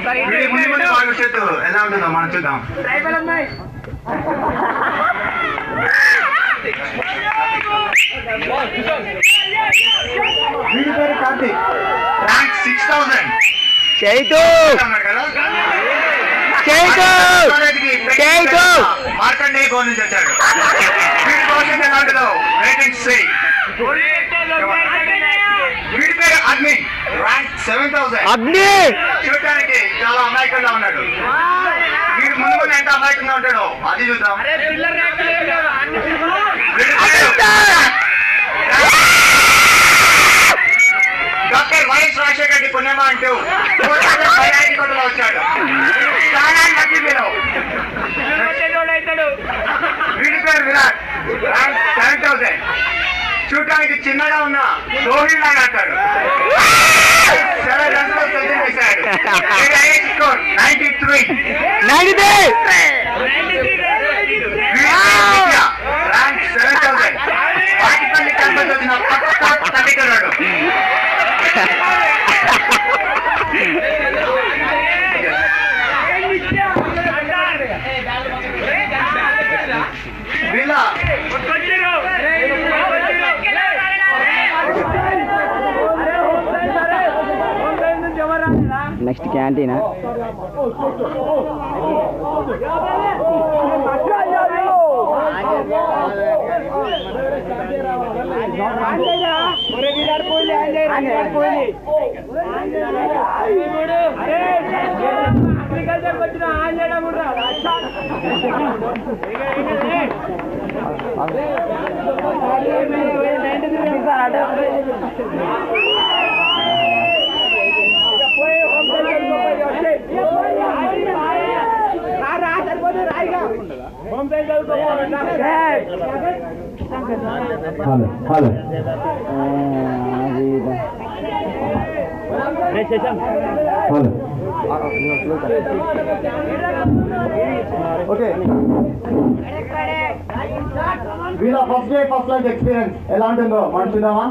ముందు ముందు భవిష్యత్తు ఎలా ఉంటుందో మనం చూద్దాం. వీడి పేరు కార్తీక్, ర్యాంక్ 6000. మార్కండేయ గోల్ నుంచి వచ్చాడు. వీడి భవిష్యత్తు ఎలా ఉంటుందో రేటింగ్ 6. వీడి పేరు అగ్ని, ర్యాంక్ 7000. చూడటానికి చాలా అమాయకంగా ఉన్నాడు. వీడు ముందు ముందు ఎంత అమాయకంగా ఉంటాడో అది చూద్దాం. డాక్టర్ వైఎస్ రాజశేఖర్ రెడ్డి పుణ్యమా అంటూ కోటలో వచ్చాడు. వీడి పేరు విరాట్, ర్యాంక్ 7000. చూడటానికి చిన్నగా ఉన్న రోహిత్ లాగా ఆడతాడు. 7 రన్స్ సెంచరీ చేశాడు. 93. ర్యాంక్ 7000. పాకిస్తాన్ క్యాంపస్ వచ్చిన పక్క తగ్గితున్నాడు. వీళ్ళ నెక్స్ట్ క్యాంటీనా అగ్రికల్చర్ వచ్చిన ఆంజేయడం కూడా హలో ఓకే. వీళ్ళ first day first life experience ఎలా ఉంటుందో మనం చూద్దామా?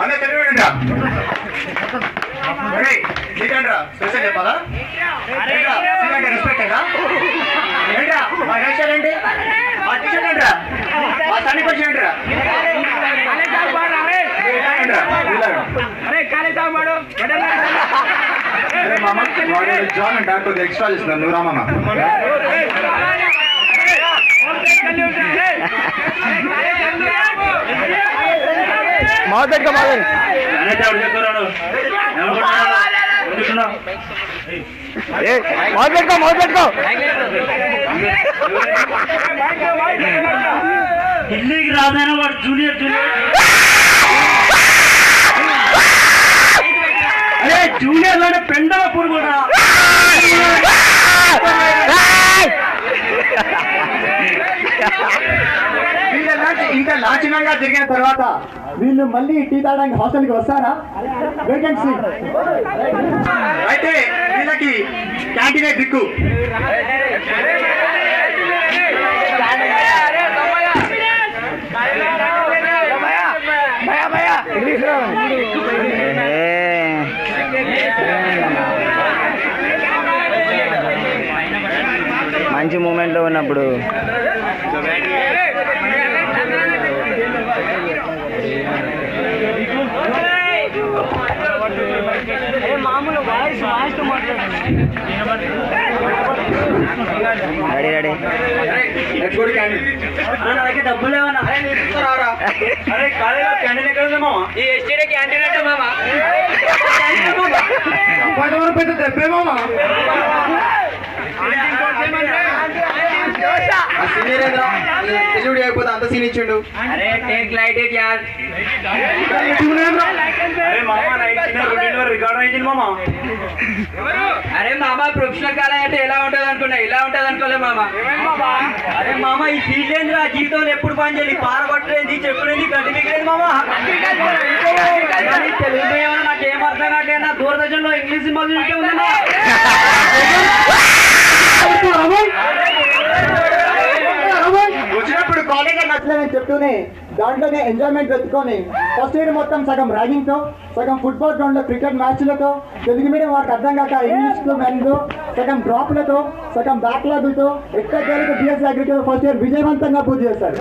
అందరూ తెలియడా నీకండ్రా స్పెషల్ చెప్పాలా? రెస్పెక్ట్ ఏంటా? ఏంట్రా మా హెయిర్ స్టైల్ ఏంటి? మా టీషర్ట్ ఏంట్రా? మా సన్నిపి ఏంట్రా? మామ జాన్ అంట కొద్దిగా ఎక్స్ట్రా చేస్తున్నాను. నువ్వు రామా పెట్టుకో ఢిల్లీకి రాదైనా వాడు జూనియర్ జూనియర్ లోనే పెండాపూర్ కూడా ఇంకా లాంఛనంగా తిరిగిన తర్వాత వీళ్ళు మళ్ళీ టీ తాగడానికి హాస్టల్కి వస్తారా? వేకెన్సీ అయితే వీళ్ళకి క్యాంటీనే దిక్కు. మంచి మూమెంట్ లో ఉన్నప్పుడు మామూలు వాయిస్ వాయిస్ రెడీ రెడీ అలాగే డబ్బులు ఏమన్నా అరే కాలేజీలో క్యాంటీన్ ఎక్కడ ఉంది మామ? ఈ ఎస్టీడీ క్యాంటీన్ అంటే మామ పెద్ద దెబ్బే మామ. అయిపోతే అంత సీన్ ఇచ్చిండు. అరే టేక్ లైట్ ఇట్ యార్. అరే మామ ప్రొఫెషనల్ కాలేజ్ అంటే ఎలా ఉంటది అనుకున్నా, ఇలా ఉంటది అనుకోలే మామ. అరే మామ ఈ ఫీల్డ్ ఏంది రా, జీవితంలో ఎప్పుడు పని చేయాలి, పారబట్టలేదు, చెప్పులేదు, గడ్డి మిగిలేదు మామ. తెలుగు ఏమన్నా నాకు ఏం అర్థం కావట్లేదు. నా దూరదర్శన్లో ఇంగ్లీష్ సినిమాలు చూసే ఉందన్నా. వచ్చినప్పుడు కాలేజ్ నచ్చలేదని చెప్తూనే దాంట్లోనే ఎంజాయ్మెంట్ వెతుకొని ఫస్ట్ ఇయర్ మొత్తం సగం ర్యాగింగ్ తో, సగం ఫుట్బాల్ గ్రౌండ్ లో క్రికెట్ మ్యాచ్లతో, తెలుగు మీడియం వారికి అర్థం కాక ఇంగ్లీష్ లో మెన్తో, సగం డ్రాప్లతో, సగం బ్యాక్లాగులతో ఎక్కడికి బిఎస్సీ అగ్రికల్చర్ ఫస్ట్ ఇయర్ విజయవంతంగా పూర్తి చేశారు.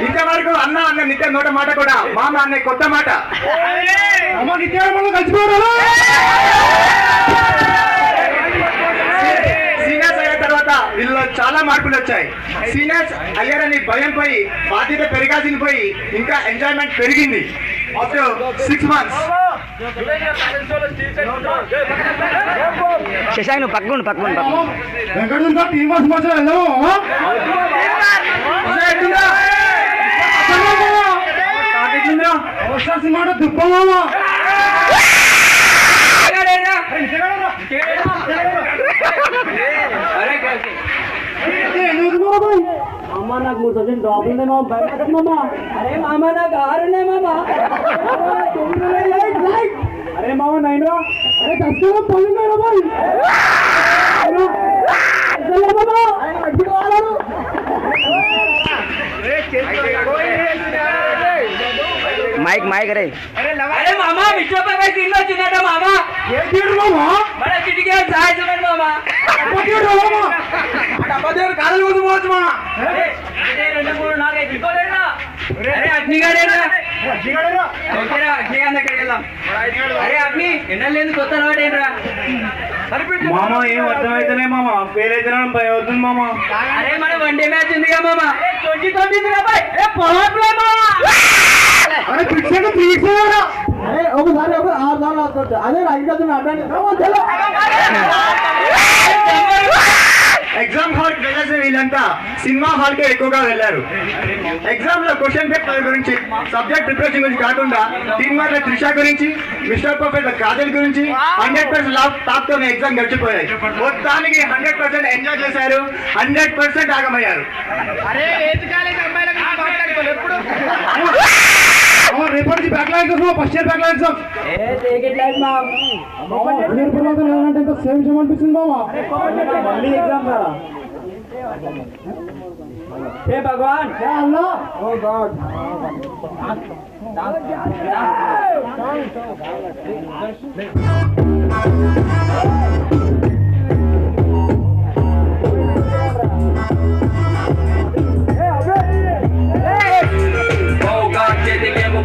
ఇంతవరకు అన్న అన్న నిత్య నోట మాట కూడా మామ అనే కొత్త మాట సీనియర్స్ అయిన తర్వాత వీళ్ళలో చాలా మార్పులు వచ్చాయి. సీనియర్స్ అయ్యారని భయం పోయి, బాధ్యత పెరిగాల్సింది పోయి, ఇంకా ఎంజాయ్మెంట్ పెరిగింది. ఆఫ్టర్ 6 months శశాంక్ నువ్వు పక్కన అమ్మ నాకు 3 సబ్జెక్ట్ డ్రాప్ ఉంది మామ. అరే మామ నాకు 6 ఉన్నాయి మామ. అరే మామ 9 రా. అరే 10 10 బాయ్. మైక్ రే. అరే మామ విశ్వపై సీన్ వచ్చిందట మామ. ఏ థియేటర్ మామ? మన చిటికే సాయి చూడండి మామ. థియేటర్ మామ. అబ్బదేరు కాలు వదు పోవచ్చు మామ. అరే 2 3 4 5 ఇకోలేనా? అరే అగ్నిగాడేనా? అగ్నిగాడేనా? ఓకేరా అగ్నిగాడ దగ్గరికి వెళ్దాం. అరే అగ్ని ఎన్నలేంది కొత్త వాడేంరా? మామ ఏం అర్థమైతేనే మామ ఫెయిల్ అయితే భయం అవుతుంది మామ. అరే మన వన్డే మ్యాచ్ ఉంది కదా మామ. 2020 రా బాయ్. ఏ పొలాట్లే మామ. అరే పిక్చర్ తీసేరా. అరే ఒకసారి 6 సార్లు వస్తుంది. అదే అగ్రికల్చర్ అడ్వాంటేజ్. ఎగ్జామ్ హాల్ కి వెళ్ళేసి వీళ్ళంతా సినిమా హాల్ కి ఎక్కువగా వెళ్ళారు. ఎగ్జామ్ లో క్వశ్చన్ పేపర్ గురించి, సబ్జెక్ట్ ప్రిపరేషన్ గురించి కాకుండా టీమ్ మార్ల త్రిష గురించి, మిస్టర్ పర్ఫెక్ట్ కాజల్ గురించి 100% టాప్ తోనే ఎగ్జామ్ గడిచిపోయాయి. మొత్తానికి 100% ఎంజాయ్ చేశారు, 100% ఆగమయ్యారు. రేపటి నుంచి backlog exam, first year backlog exam. Same same అనిపిస్తుంది బాబా. మళ్ళీ ఎగ్జామ్ కదా. हे भगवान क्या अल्लाह ओ गॉड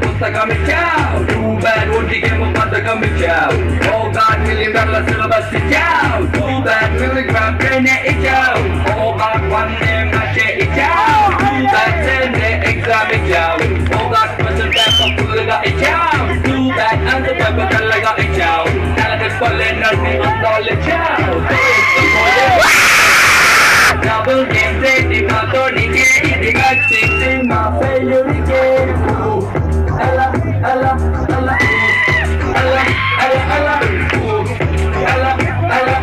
పుస్తకం ఇచ్చావు, టూ బ్యాడ్ ఒంటికేమో పథకం ఇచ్చావు. ఓ గాడ్ $1 million సిలబస్ ఇచ్చావు, టూ బ్యాడ్ మిలిగ్రామ్ ట్రైనే ఇచ్చావు. ఓ గాడ్ 1 name నచ్చే ఇచ్చావు, టూ బ్యాడ్ సేందే ఎగ్జామ్ ఇచ్చావు. ఓ గాడ్ క్వశ్చన్ పేపర్ ఫుల్గా ఇచ్చావు, టూ బ్యాడ్ అంత పేపర్ కల్లగా ఇచ్చావు. నెలకి కొల్లెన్నట్టు అంతాలు ఇచ్చావు. డబుల్ గేమ్ చేసి మాతో నీకే ఇదిగా చేసి మా ఫెయిల్యూరికే. Ella, Ella, Ella, Ella, Ella, Ella, Ella, Ella,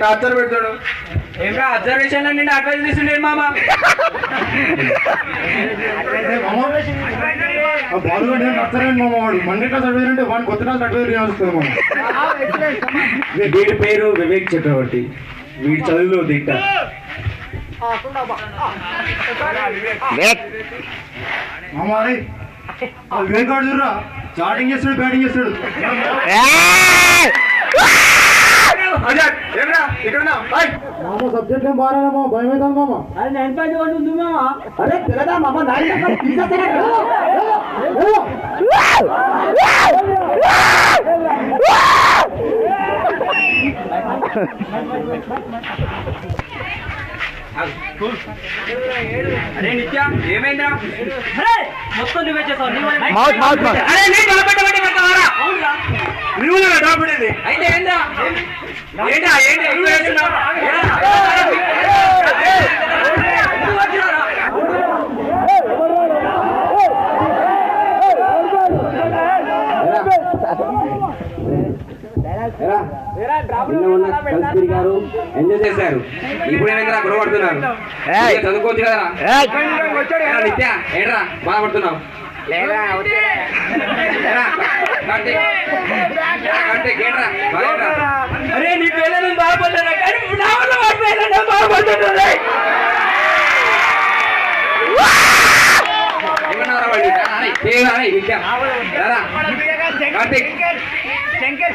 torture పెడతాడు. ఏమరా అబ్జర్వేషన్ నిండి అడ్వైజ్ తీసుండే మామ. బాలుగడ్డ నచ్చరండి మామ. వాడు మండే క్లాస్ అడ్వైజర్ వాడు కొత్త క్లాస్ అడ్వైజర్ వస్తుంది మామ. వీడి పేరు వివేక్ చక్రవర్తి, వీడి చదువులో దిట్ట. మామ వివేక్ వాడు చూడరా చాటింగ్ చేస్తాడు, బ్యాటింగ్ చేస్తాడు. అజాద్ ఏమరా ఇక్కడ సబ్జెక్ట్ ఏం బాగా భయం అవుతాను మామ. అది 9.1 ఉంది మామ. అరే తెలదా మామ అరే నిత్య ఏమైందా? మొత్తం నువ్వే చేస్తావు. అరే నేను డాబెట్టబట్టి పెట్టావరా? అవునురా, నువ్వు డాబెట్టేది అయితే ఏందా? ఏంటా ఏంటి ఎక్కువ చేస్తున్నావు? తిరిగారు, ఎంజాయ్ చేశారు. ఇప్పుడు ఏమైందిరా గొడవ పడుతున్నారు? చదువుకోవచ్చు కదరా? నిత్య ఏంట్రా బాధపడుతున్నావు? అరే నీ పిల్లలు బాధపడ్డా కానీ నా వల్ల బాధపడుతుంది. ఏమన్నారా వాళ్ళు?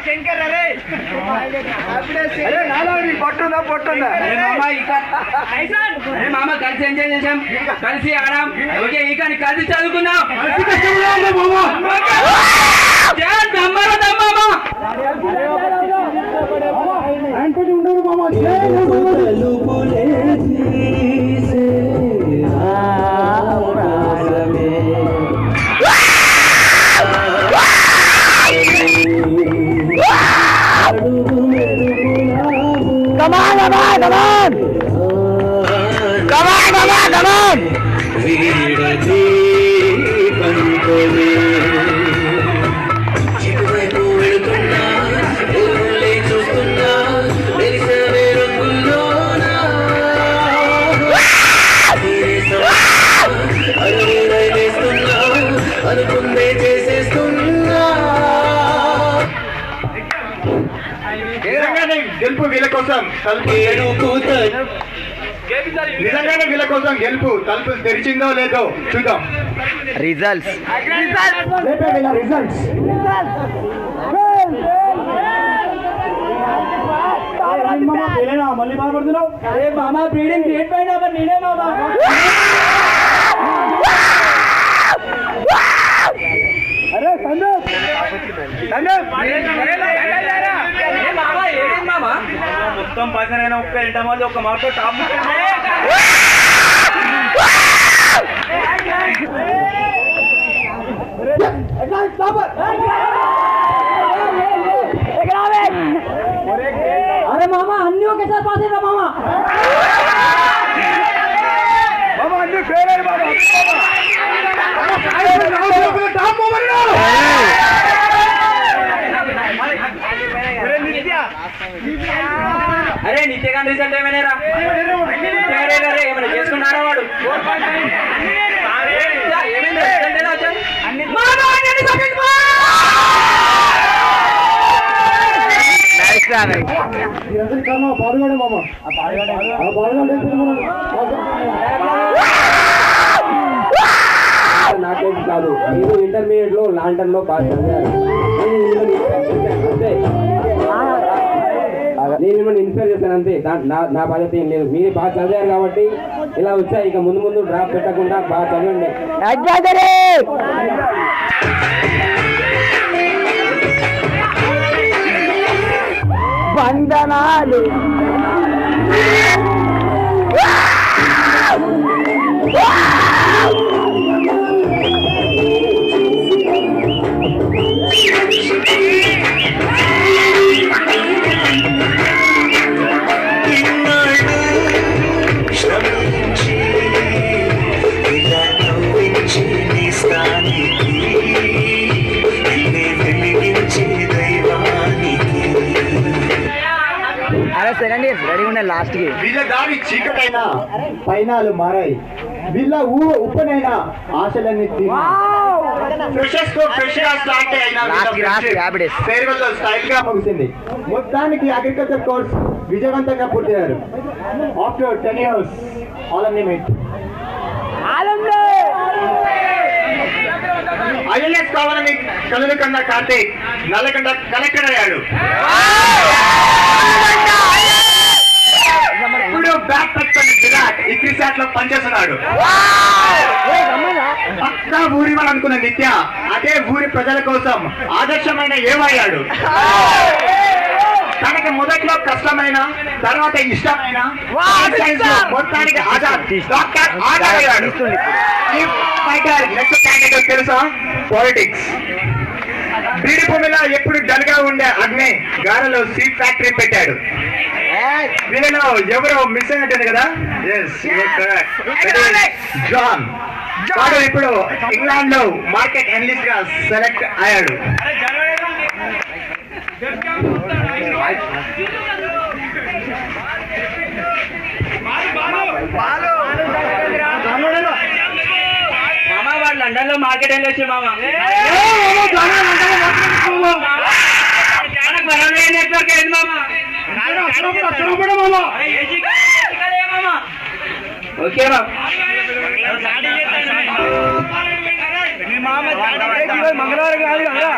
శంకర్ అరే పట్టుందా అరే మామ కలిసి ఎంజాయ్ చేసాం, కలిసి ఆడాం. ఓకే ఇక కలిసి చదువుకున్నాం. గెలుపు వీళ్ళ కోసం తలుపు నిజంగానే వీళ్ళ కోసం గెలుపు తలుపు తెరిచిందో లేదో చూద్దాం. రిజల్ట్స్ మళ్ళీ బాధపడుతున్నావు. అరే మామ బ్రీడింగ్ గ్రేట్ పైన నేనే మామ. అరే సందీప్ మొత్తం పైసనైనా ఒక్క ఇంట మంది ఒక మాట టాప్. అరే మామ అన్ని ఒకేసారి పాస్ అయినా మామ. అన్ని ఫెయిల్ అయ్యి బాబా. అరే నిత్యగా రిజల్ట్ ఏమైనా ఏమైనా చేసుకున్నారా వాడు? ఏమైంది రిజల్ట్ ఎలా వచ్చారు? పాల్గొనే మామ నాకేం కాదు, మీరు ఇంటర్మీడియట్ లో లాంటన్ లో పాస్ చదివారు. నేను మిమ్మల్ని ఇన్స్పైర్ చేశాను అంతే. నా బాధ్యత ఏం లేదు. మీరు బాగా చదివారు కాబట్టి ఇలా వచ్చాయి. ఇక ముందు ముందు డ్రాప్ పెట్టకుండా బాగా చదవండి. వందనాలు. అరే సెకండ్ ఇయర్స్ రెడీ ఉండే లాస్ట్ కి. వీళ్ళ దారి చీకటైనా పైనాలు మారాయి, వీళ్ళ ఉప్పనైనా ఆశలన్నీ ఫ్రెషర్స్ తో ఫ్రెష్ గా స్టార్ట్ అయిన ఫేర్వెల్ స్టైల్ గా ముగిసింది. మొత్తానికి అగ్రికల్చర్ కోర్స్ విజయవంతంగా పూర్తయ్యారు. ఆఫ్టర్ 10 years ఆల్ మీట్ ఐఎల్ఎస్ కావాలని కలలు కన్నా కార్తీక్ నల్లకంట కలెక్టర్ అయ్యాడు. ఇప్పుడు బ్యాట్ పట్టుకుని విరాట్ ఇక్రిసాట్ లో పనిచేస్తున్నాడు. పక్క ఊరి వాళ్ళు అనుకున్న నిత్య అదే ఊరి ప్రజల కోసం ఆదర్శమైన ఏమయ్యాడు. తనకి మొదట్లో కష్టమైన తర్వాత ఇష్టమైన మొత్తానికి డాక్టర్ ఆజాద్ అయ్యాడు. నెక్స్ట్ క్యాండిడేట్ తెలుసా? పాలిటిక్స్. బీడి భూమిలో ఎప్పుడు డల్ గా ఉండే అగ్ని గారెలో సీడ్ ఫ్యాక్టరీ పెట్టాడు. వీళ్ళలో ఎవరో మిస్ అయినట్టుంది కదా? జాన్. వాడు ఇప్పుడు ఇంగ్లాండ్ లో మార్కెట్ అనలిస్ట్ గా సెలెక్ట్ అయ్యాడు. మామ వాడు లండన్ లో మార్కెట్ వెళ్ళొచ్చు మామ. నెట్వర్క్ ఏంది మామ? ఓకే మంగళవారం కాదు కదా.